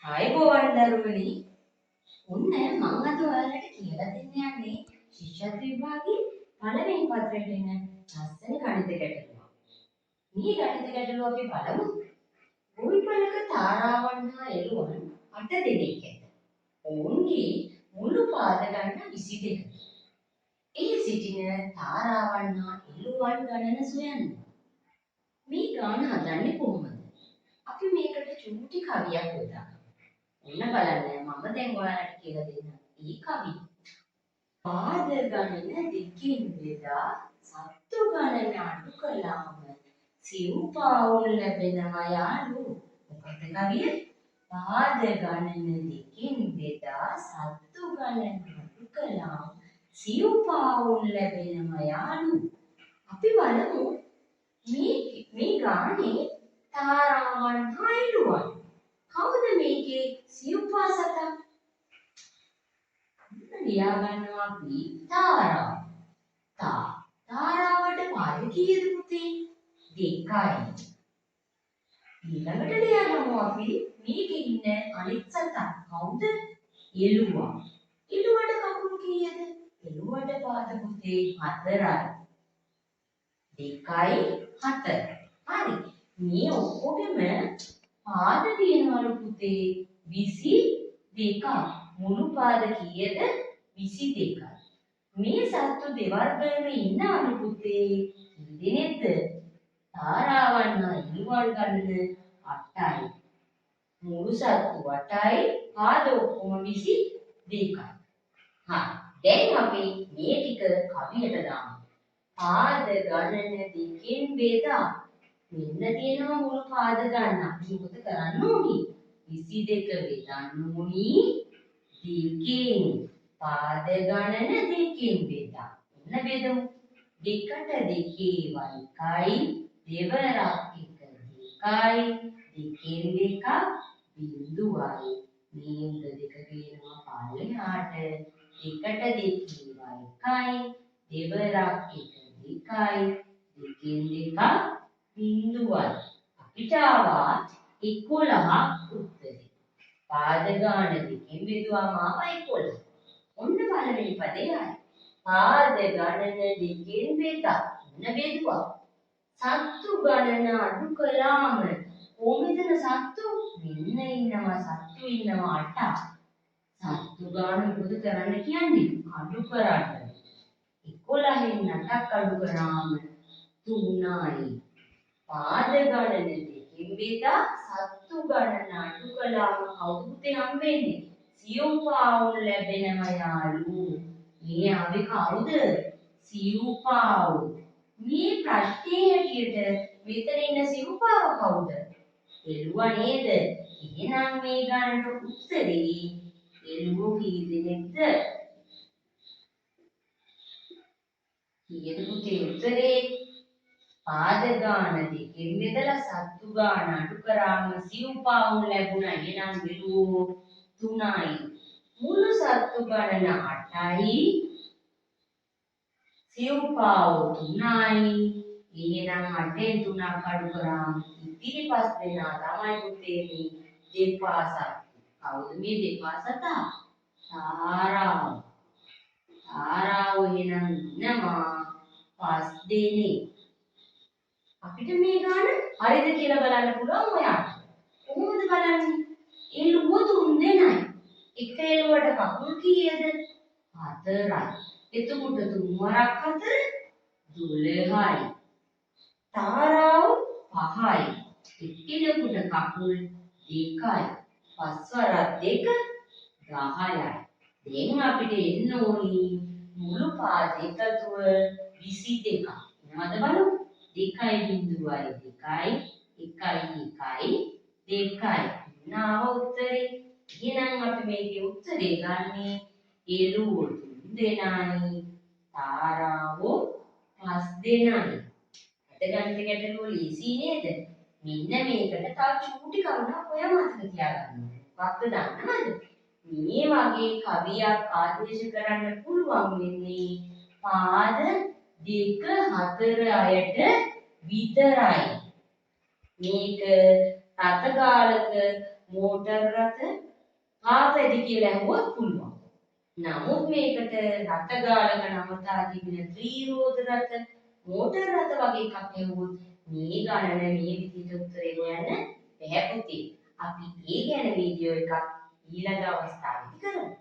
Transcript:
ආයුබෝවන් දරුවනි. ඔන්න මම අද ඔයාලට කියලා දෙන්න යන්නේ ශිෂ්‍යත්ව විභාගයේ පළවෙනි පත්‍රයට එන ලස්සන ගණිත ගැටලුවක්. මේ ගණිත ගැටලුව අපි බලමු. ගොවිපළක තාරාවන් හා එළුවන් 8 දෙනෙක් ඇත. ඔවුන්ගේ මුළු පාද ගණන 22. ඒ සිටින තාරාවන් හා එළුවන් ගණන සොයන්න. මේ ගණන හදන්නේ කොහොමද? අපි මේකට චූටි කවියක් යොදා ඔන්න බලන්න මම දැන් ඔයාලට කියලා දෙන්න. ඒ කවිය. පාද ගණන දෙකින් බෙදා සත්තු ගණන අඩු කළාම සිව්පාවුල් ලැබෙනවා යාළු. මොකද කවිය? පාද ගණන දෙකින් බෙදා සත්තු ගණන අඩු කළාම සිව්පාවුල් ලැබෙනවා යාළු. අපි බලමු මේ ගානේ තාරාවන් හා එළුවන්. කවුද මේකේ සිව්පා සතා? ලියා ගන්නවා අපි තාරාව. තාරාවට පාද කීයද පුතේ? 2යි. ඊළඟට ලියා ගමු අපි මේකේ ඉන්න අනිත් සතා. කවුද? එළුවා. එළුවට කකුල් කීයද? එළුවට පාද පුතේ 4යි. 2යි 4. හරි. මේ ඔක්කොගෙම පාද තියෙනවලු පුතේ 22ක්. මුළු පාද කීයද? 22යි. මේ සත්තු දෙවර්ගයේම ඉන්නවලු පුතේ කී දෙනෙක්ද? තාරාවන් හා එළුවන් ගණන 8යි. මුළු සත්තු 8යි, පාද ඔක්කොම 22යි. දැන් අපි මේ ටික කවියට දාමු. පාද ගණන දෙකෙන් බෙදා මෙන්න තියෙනවා මුළු පාද ගන්න. අපි මොකද කරන්න ඕනි? 22 බෙදන්න ඕනි දෙකෙන්. පාද ගණන දෙකෙන් බෙදා. මෙන්න බෙදමු. 2ට 2 1යි, දෙවරක් 1 2යි, දෙකෙන් 2ක් බිඳුවයි. මේ උඩ දෙක ගේනවා පල්ලෙහාට. 2ට 2 1යි, දෙවරක් 1 2යි, දෙකෙන් 2ක් බිඳුවයි. අපිට ආවා 11ක් උත්තරේ. පාද ගාන දෙකෙන් බෙදුවාම ආවා 11. ඔන්න පළවෙනි පදේ ආයි. පාද ගණන දෙකෙන් බෙදා. ඔන්න බෙදුවා. සත්තු ගණන අඩු කළාම කොහොමද සත්තු? මෙන්න ඉන්නවා සත්තු ඉන්නවා 8. සත්තු ගාන මොකද කරන්න කියන්නේ? අඩු කරන්න. 11න් 8ක් අඩු කරාම 3යි. පාද ගණන දෙකෙන් බෙදා සත්තු ගණන අඩු කළාම කවුද පුතේ හම්බෙන්නේ? සිව්පාවුල් ලැබෙනවා යාළු. මේ ආවේ කවුද? සිව්පාවුල්. මේ ප්‍රශ්නේ හැටියට මෙතන ඉන්න සිව්පාව කවුද? එළුවා නේද? එහෙනම් මේ ගණනට උත්තරේ එළුවෝ කී දෙනෙක්ද? කීයද පුතේ උත්තරේ? පාද ගාන දෙකෙන් බෙදලා සත්තු ගාන අඩු කරාම සිව්පාවුල් ලැබුණා. එහෙනම් එළුවෝ 3යි. මුළු සත්තු ගණන 8යි. සිව්පාවුල් 3යි. එහෙනම් 8න් 3ක් අඩු කරාම ඉතිරි 5 දෙනා තමයි පුතේ මේ දෙපා සත්තු. කවුද මේ දෙපා සතා? තාරාව. තාරාව එහෙනම් ඉන්නවා 5 දෙනෙක්. අපිට මේ ගාන හරිද කියලා බලන්න පුළුවන් ඔයාලට. කොහොමද බලන්නේ? එළුවෝ 3 දෙනයි. එක එළුවට කකුල් කීයද? 4යි. එතකොට 3 වරක් 4 12යි. තාරාව 5යි. එක්කෙනෙකුට කකුල් 2යි. 5 වරක් 2 10යි. දැන් අපිට එන්න ඕනි මුළු පාද එකතුව 22ක්. එනවද බලමු? 2යි බිඳුවයි 2යි, 1යි 1යි 2යි. නාව උත්තරේ. එහෙනම් අපි මේකේ උත්තරේ ගන්නේ එළුවෝ 3 දෙනයි, තාරාවෝ 5 දෙනයි. අද ගණිත ගැටලුව ලීසි නේද? මෙන්න මේකට තව චූටි කරුණක් ඔයා මතක තියාගන්න ඕනේ. මොකක්ද දන්නවද? මේ වගේ කවියක් ආදේශ කරන්න පුළුවන් වෙන්නේ පාද 2 4 අයට විතරයි. මේක රතගාලක මෝටර් රථ පාපැදි කියලා ඇහුවොත් පුළුවන්. නමුත් මේකට රථ ගාලක නවතා තිබෙන ත්‍රිරෝද රථ මෝටර් රථ වගේ එකක් ඇහුවොත් මේ ගණන මේ විදිහට උත්තරේ හොයන්න බැහැ පුතේ. අපි ඒ ගැන වීඩියෝ එකක් ඊළඟ අවස්ථාවේදී කරමු.